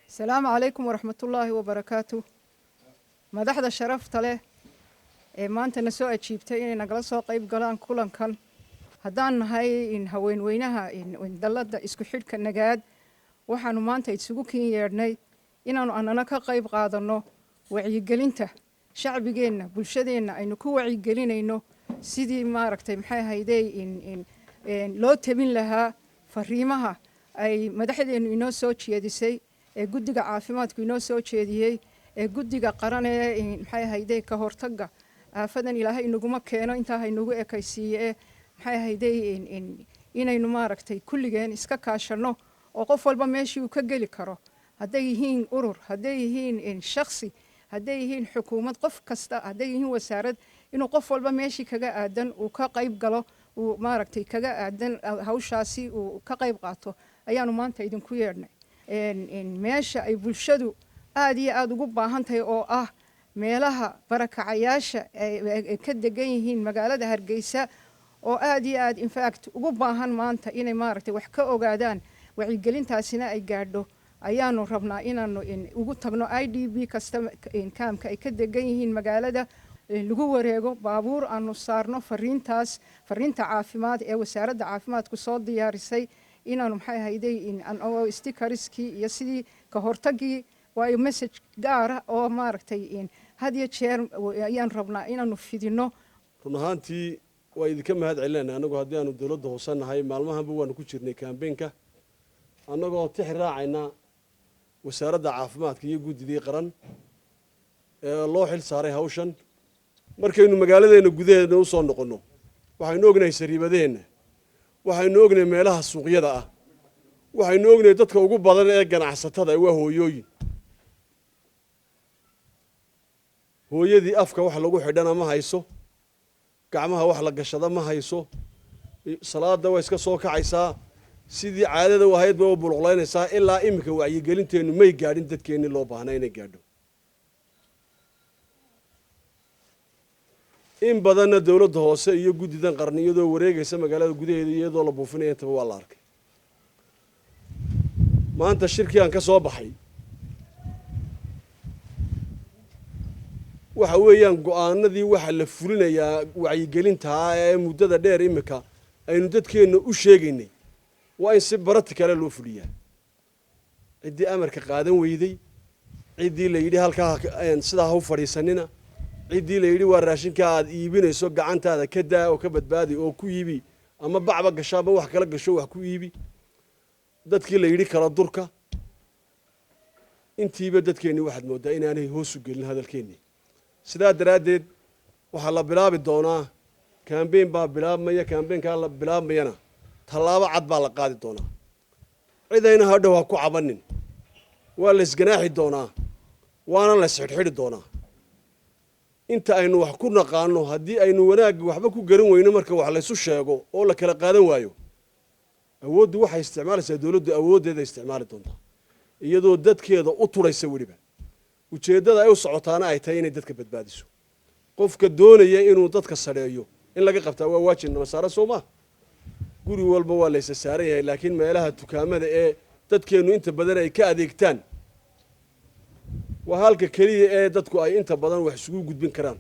السلام عليكم ورحمة الله وبركاته. مدحدا شرفت له ما أنت نسوء تشيبتين نجلسوا قيب قلان كلن كان هدان هاي إن هوين وينها إن دلت إسكو حد كنجاد وحنو ما أنت يتسوقين يرني إن أنا كقيب قادرنا وعي قلنته شعب جينا بلشدينا إنه كو وعي قلنا إنه سيدي ما ركتي محي هيدي إن لو تبين لها فريمها أي مدحدا إنه سوتش يدسي guddiga caafimaadku inoo soo jeediyey guddiga qaran ee maxay ahaydee ka hortagga aafadan ilaahay inaguma keeno intaa haynagu ekaysiiye maxay ahaydee inaynu maaragtay kulligeen iska kaashanno oo qof walba meeshii uu ka geli karo hadday yihiin urur hadday yihiin shakhsi hadday yihiin xukuumad qof kasta hadday yihiin wasaarad inuu qof walba meeshii kaga aadan uu ka qayb galo uu maaragtay kaga aadan hawshaasi uu ka qayb qaato ayaanu maanta idinku yeedhnay meesha ay bulshadu aad iyo aad ugu baahan tahay oo ah meelaha barakacayaasha ay ka degan yihiin magaalada Hargeysa oo aad iyo aad in fact ugu baahan maanta inay maaragtay wax ka ogaadaan wacyigelintaasina ay gaadho ayaanu rabnaa inaanu ugu tagno IDB kasta kaamka ay ka degan yihiin magaalada lagu wareego baabuur aanu saarno fariinta caafimaad ee wasaaradda caafimaadku soo diyaarisay inaanu maxay ahaydee oo stickerskii iyo sidii ka hortagii waayo message gaar ah oo maaragtay had iyo jeer ayaan rabnaa inaanu fidino run ahaantii waa idinka mahad celinayna anagu haddii aanu dawladda hoosanahay maalmahanba waanu ku jirnay campaignka annagoo tix raacayna wasaaradda caafimaadka iyo guddidii qaran ee loo xil saaray hawshan markaynu magaaladeena gudaheeda u soo noqono waxaynu ognahay sariibadeena waxaynu ognahay meelaha suuqyada ah waxaynu ognahay dadka ugu badan ee ganacsatada waa hooyooyin hooyadii afka wax lagu xidhana ma hayso gacmaha wax la gashada ma hayso salaada way iska soo kacaysaa sidii caadada u ahayd bay u buluqlaynaysaa ilaa imika wacyigelinteenu may gaadhin dadkeenni loo baahnaa inay gaadho in badanna dawladda hoose iyo guddidan qarni iyadoo wareegaysa magaalada gudaheeda iyadoo la buufinaya intaba waa la arkay maanta shirkii aan ka soo baxay waxa weeyaan go'aanadii waxa la fulinayaa wacyigelinta ee muddada dheer imika aynu dadkeenna u sheegaynay waa in si practical loo fuliyaa ciddii amarka qaadan weyday ciddii la yidhi halkaa sidaa ha u fadhiisanina ciddii la yidhi waa raashinka aad iibinayso gacantaada ka daa oo ka badbaadi oo ku iibi ama bacba gasho ama wax kala gasho wax ku iibi dadkii la yidhi kala durka intiiba dadkeenni waxaad mooddaa inaanay hoos u gelin hadalkeenni sidaa daraaddeed waxaa la bilaabi doonaa campaign baa bilaabmaya campaignkaa la bilaabmayana tallaabo cad baa la qaadi doonaa cidayna hadhow ha ku cabanin waa la isganaaxi doonaa waana la isxidhxidhi doonaa inta aynu wax ku naqaano haddii aynu wanaagga waxba ku garan weyno marka wax laysu sheego oo la kala qaadan waayo awooddu waxay isticmaalaysaa dawladdu awooddeeda isticmaali doontaa iyadoo dadkeeda u turaysa weliba ujeeddada ay u socotaana ay tahay inay dadka badbaadiso qofka doonaya inuu dadka sareeyo in laga qabtaa waa waajib namasaara soo maa guri walba waa laysa saaran yahay laakiin meelaha dukaamada ee dadkeennu inta badan ay ka adeegtaan waa halka keliya ee dadku ay inta badan wax isugu gudbin karaan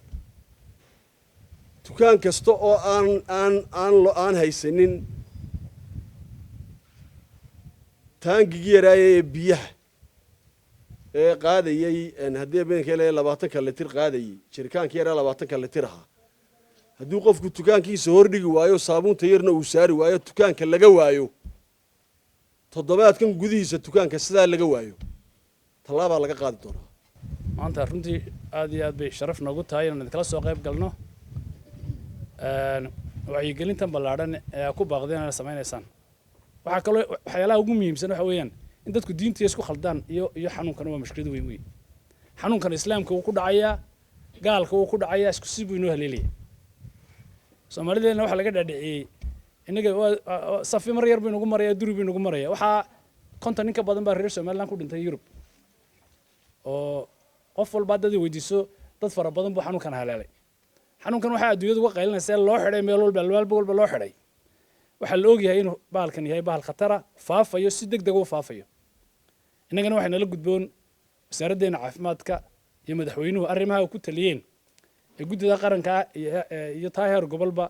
dukaan kasta oo aan haysanin taangigii yaraayay ee biyaha ee qaadayay haddii beenka ilaa 20 litir qaadayay jirkaankii yaraa 20 litir ahaa haddii qofku dukaankiisa hordhigi waayo saabuunta yarna uu saari waayo dukaanka laga waayo toddobaadkan gudihiisa dukaanka sidaa laga waayo tallaabaa laga qaadi doonaa maanta runtii aad iyo aad bay sharaf noogu tahay inaan kala soo qayb galno wacyigelintan ballaadhan ee ku baaqdeen inay samaynaysaan waxa kale waxyaalaha ugu muhiimsan waxa weeyaan in dadku diinta isku khaldaan iyo xanuunkan waa mushkilad weyn weyn xanuunkan islaamka uu ku dhacayaa gaalka uu ku dhacayaa isku si buu inoo haleelaya Soomaalideena waxa laga dhaadhiciyay inaga safi mar yar buu inagu maraya duri buu inagu maraya waxa konton in ka badan baa reer Soomaaliland ku dhintay Yurub oo qof walba dad weydiiso dad fara badan buu xanuunkan haleelay xanuunkan waxa adduunyadu uga qaylinaysaa loo xidhay meel walba loo xidhay waxa la og yahay inuu baalkan yahay baal khatara faafayo si degdeg u faafayo inagana waxayna la gudboon wasaaraddeena caafimaadka iyo madaxweynuhu arrimaha ku taliyeen ee guddida qaranka iyo taageer gobolba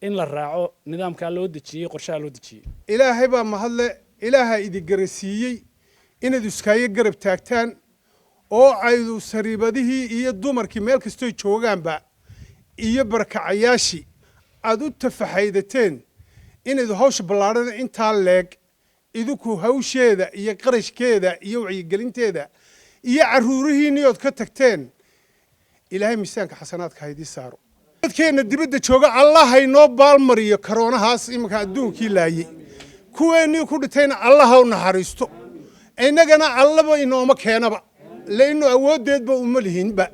in la raaco nidaamka loo dejiyay qorshaha loo dejiyay ilaahay baa mahadle ilaahay idin garasiiyey inaad iskaaga garab taagtaan oo aydu sariibadihii iyo dumarkii meel kastoo joogaanba iyo barakacayaashii aad u tafaxaydateen inaad hawsha ballaadhada intaa leeg idinku hawsheeda iyo qarashkeeda iyo wacyigelinteeda iyo carruurihiinii ood ka tagteen ilaahay miisaanka xasanaadka ha idii saaro dadkeenna dibadda jooga allah haynoo baalmariyo karoonahaas iminka adduunkii laayey kuweennii ku dhintayna allah ha u naxariisto innagana allaba inooma keenaba le'innu awooddeedba uma lihinba